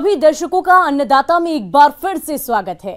सभी दर्शकों का अन्नदाता में एक बार फिर से स्वागत है।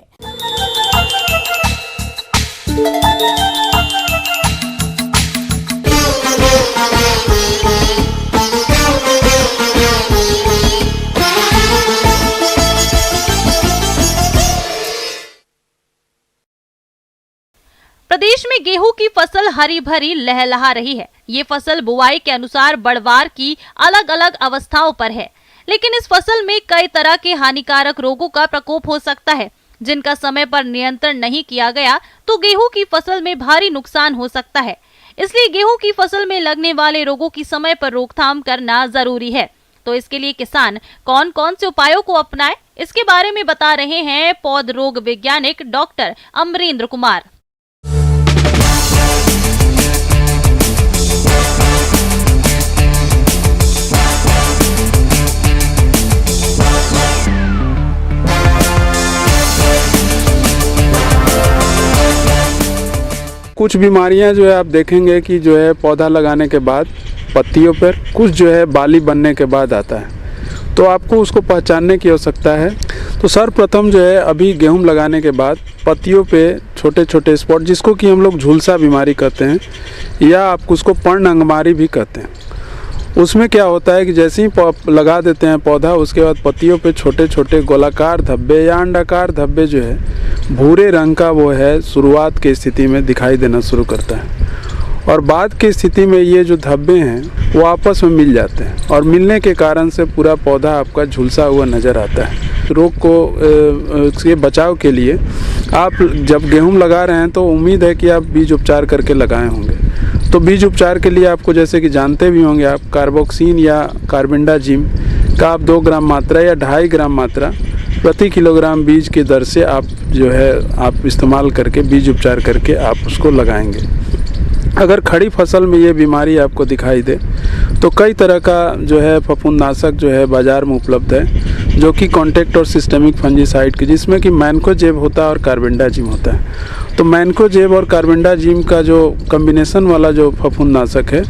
प्रदेश में गेहूं की फसल हरी भरी लहलहा रही है। ये फसल बुआई के अनुसार बढ़वार की अलग अलग अवस्थाओं पर है, लेकिन इस फसल में कई तरह के हानिकारक रोगों का प्रकोप हो सकता है, जिनका समय पर नियंत्रण नहीं किया गया तो गेहूं की फसल में भारी नुकसान हो सकता है। इसलिए गेहूं की फसल में लगने वाले रोगों की समय पर रोकथाम करना जरूरी है। तो इसके लिए किसान कौन कौन से उपायों को अपनाएं, इसके बारे में बता रहे हैं पौध रोग वैज्ञानिक डॉक्टर अमरेंद्र कुमार। कुछ बीमारियां जो है आप देखेंगे कि जो है पौधा लगाने के बाद पत्तियों पर, कुछ जो है बाली बनने के बाद आता है, तो आपको उसको पहचानने की आवश्यकता है। तो सर्वप्रथम जो है अभी गेहूं लगाने के बाद पत्तियों पे छोटे छोटे स्पॉट, जिसको कि हम लोग झुलसा बीमारी कहते हैं या आप उसको पर्ण अंगमारी भी कहते हैं, उसमें क्या होता है कि जैसे ही लगा देते हैं पौधा, उसके बाद पत्तियों पे छोटे छोटे गोलाकार धब्बे या अंडाकार धब्बे जो है भूरे रंग का वो है शुरुआत की स्थिति में दिखाई देना शुरू करता है, और बाद की स्थिति में ये जो धब्बे हैं वो आपस में मिल जाते हैं और मिलने के कारण से पूरा पौधा आपका झुलसा हुआ नज़र आता है। रोग को इसके बचाव के लिए आप जब गेहूं लगा रहे हैं तो उम्मीद है कि आप बीज उपचार करके लगाए होंगे। तो बीज उपचार के लिए आपको, जैसे कि जानते भी होंगे आप, कार्बोक्सिन या कार्बेंडाजिम का आप 2 ग्राम मात्रा या 2.5 ग्राम मात्रा प्रति किलोग्राम बीज की दर से आप जो है आप इस्तेमाल करके बीज उपचार करके आप उसको लगाएंगे। अगर खड़ी फसल में ये बीमारी आपको दिखाई दे तो कई तरह का जो है फफूंदनाशक जो है बाज़ार में उपलब्ध है, जो कि कॉन्टैक्ट और सिस्टेमिक फंजीसाइड की, जिसमें कि मैनकोजेब होता है और कार्बेंडाजिम होता है। तो मैनकोजेब और कार्बेंडाजिम का जो कम्बिनेशन वाला जो फफूंदनाशक है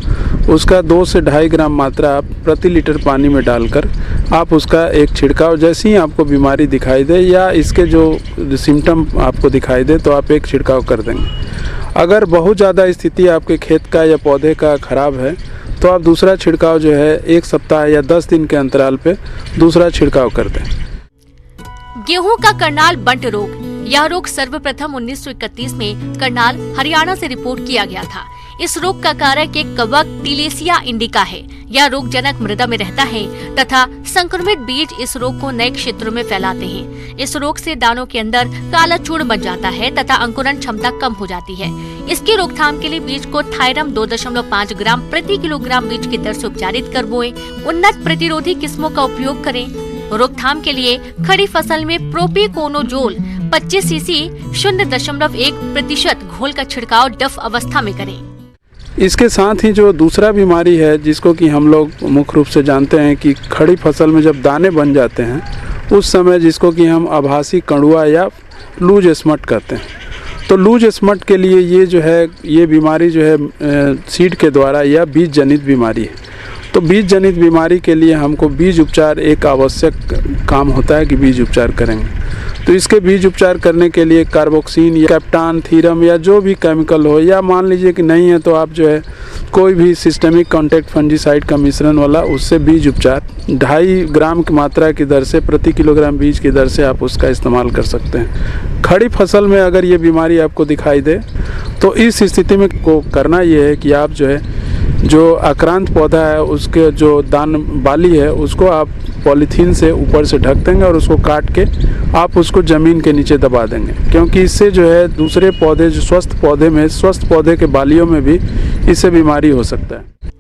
उसका 2 से 2.5 ग्राम मात्रा आप प्रति लीटर पानी में डालकर आप उसका एक छिड़काव, जैसे ही आपको बीमारी दिखाई दे या इसके जो सिम्टम आपको दिखाई दे तो आप एक छिड़काव कर देंगे। अगर बहुत ज़्यादा स्थिति आपके खेत का या पौधे का ख़राब है तो आप दूसरा छिड़काव जो है 1 सप्ताह या 10 दिन के अंतराल पे दूसरा छिड़काव कर दें। गेहूं का करनाल बंट रोग, यह रोग सर्वप्रथम 1931 में करनाल हरियाणा से रिपोर्ट किया गया था। इस रोग का कारक एक कवक टिलेसिया इंडिका है। यह रोगजनक मृदा में रहता है तथा संक्रमित बीज इस रोग को नए क्षेत्रों में फैलाते हैं। इस रोग से दानों के अंदर काला चूर्ण बन जाता है तथा अंकुरण क्षमता कम हो जाती है। इसकी रोकथाम के लिए बीज को थायरम 2.5 ग्राम प्रति किलोग्राम बीज की दर से उपचारित कर बोएं। उन्नत प्रतिरोधी किस्मों का उपयोग करें। रोकथाम के लिए खड़ी फसल में प्रोपिकोनोजोल 25 सीसी 0.1% घोल का छिड़काव डफ अवस्था में करें। इसके साथ ही जो दूसरा बीमारी है जिसको कि हम लोग मुख्य रूप से जानते हैं कि खड़ी फसल में जब दाने बन जाते हैं उस समय, जिसको कि हम आभासी कड़ुआ या लूज स्मट कहते हैं। तो लूज स्मट के लिए ये जो है ये बीमारी जो है सीड के द्वारा या बीज जनित बीमारी है। तो बीज जनित बीमारी के लिए हमको बीज उपचार एक आवश्यक काम होता है कि बीज उपचार करेंगे। तो इसके बीज उपचार करने के लिए कार्बोक्सिन या कैप्टान, थीरम या जो भी केमिकल हो, या मान लीजिए कि नहीं है तो आप जो है कोई भी सिस्टेमिक कॉन्टैक्ट फंजीसाइड का मिश्रण वाला, उससे बीज उपचार 2.5 ग्राम की मात्रा की दर से प्रति किलोग्राम बीज की दर से आप उसका इस्तेमाल कर सकते हैं। खड़ी फसल में अगर ये बीमारी आपको दिखाई दे तो इस स्थिति में को करना ये है कि आप जो है जो आक्रांत पौधा है उसके जो दान बाली है उसको आप पॉलीथीन से ऊपर से ढक देंगे और उसको काट के आप उसको ज़मीन के नीचे दबा देंगे, क्योंकि इससे जो है दूसरे पौधे, जो स्वस्थ पौधे के बालियों में भी इससे बीमारी हो सकता है।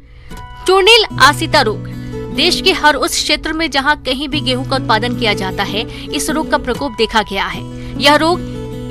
चूर्णिल आसिता रोग, देश के हर उस क्षेत्र में जहां कहीं भी गेहूं का उत्पादन किया जाता है इस रोग का प्रकोप देखा गया है। यह रोग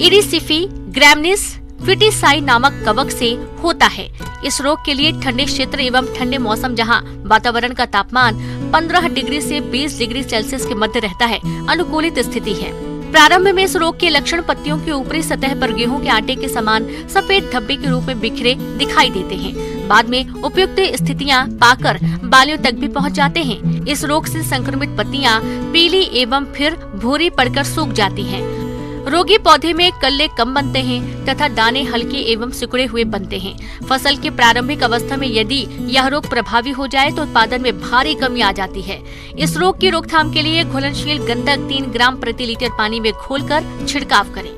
इरिसिफी ग्रैमनिस फिटिसाई नामक कवक से होता है। इस रोग के लिए ठंडे क्षेत्र एवं ठंडे मौसम जहां वातावरण का तापमान 15 डिग्री से 20 डिग्री सेल्सियस के मध्य रहता है, अनुकूलित स्थिति है। प्रारंभ में इस रोग के लक्षण पत्तियों की ऊपरी सतह पर गेहूं के आटे के समान सफेद धब्बे के रूप में बिखरे दिखाई देते हैं। बाद में उपयुक्त स्थितियां पाकर बालियों तक भी पहुंच जाते हैं। इस रोग से संक्रमित पत्तियां पीली एवं फिर भूरी पड़कर सूख जाती हैं। रोगी पौधे में कल्ले कम बनते हैं तथा दाने हल्के एवं सिकुड़े हुए बनते हैं। फसल के प्रारंभिक अवस्था में यदि यह रोग प्रभावी हो जाए तो उत्पादन में भारी कमी आ जाती है। इस रोग की रोकथाम के लिए घुलनशील गंधक 3 ग्राम प्रति लीटर पानी में घोलकर छिड़काव करें।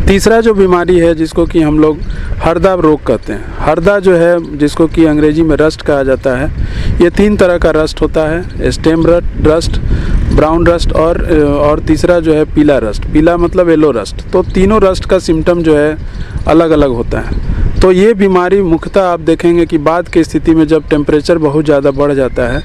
तीसरा जो बीमारी है जिसको कि हम लोग हरदा रोग कहते हैं, हरदा जो है जिसको कि अंग्रेजी में रस्ट कहा जाता है, ये 3 तरह का रस्ट होता है, स्टेम रस्ट, ब्राउन रस्ट और तीसरा जो है पीला रस्ट। पीला मतलब येलो रस्ट। तो तीनों रस्ट का सिम्टम जो है अलग अलग होता है। तो ये बीमारी मुख्यतः आप देखेंगे कि बाद की स्थिति में जब टेम्परेचर बहुत ज़्यादा बढ़ जाता है,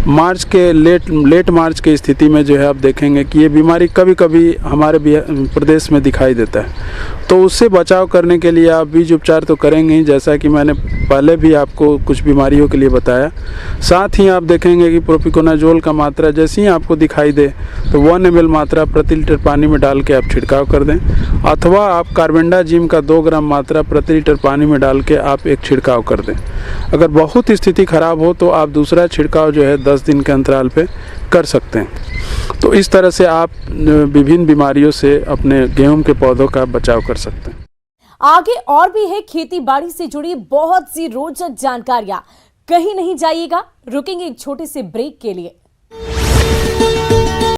मार्च के लेट मार्च की स्थिति में जो है आप देखेंगे कि ये बीमारी कभी कभी हमारे प्रदेश में दिखाई देता है। तो उससे बचाव करने के लिए आप बीज उपचार तो करेंगे ही, जैसा कि मैंने पहले भी आपको कुछ बीमारियों के लिए बताया। साथ ही आप देखेंगे कि प्रोपिकोनाजोल का मात्रा जैसे ही आपको दिखाई दे तो 1 ml मात्रा प्रति लीटर पानी में डाल के आप छिड़काव कर दें, अथवा आप कार्बेंडाजिम का 2 ग्राम मात्रा प्रति लीटर पानी में डाल के आप एक छिड़काव कर दें। अगर बहुत स्थिति खराब हो तो आप दूसरा छिड़काव जो है 10 दिन के अंतराल पे कर सकते हैं। तो इस तरह से आप विभिन्न बीमारियों से अपने गेहूं के पौधों का बचाव कर सकते हैं। आगे और भी है खेती बाड़ी से जुड़ी बहुत सी रोचक जानकारियां। कहीं नहीं जाइएगा, रुकेंगे एक छोटे से ब्रेक के लिए।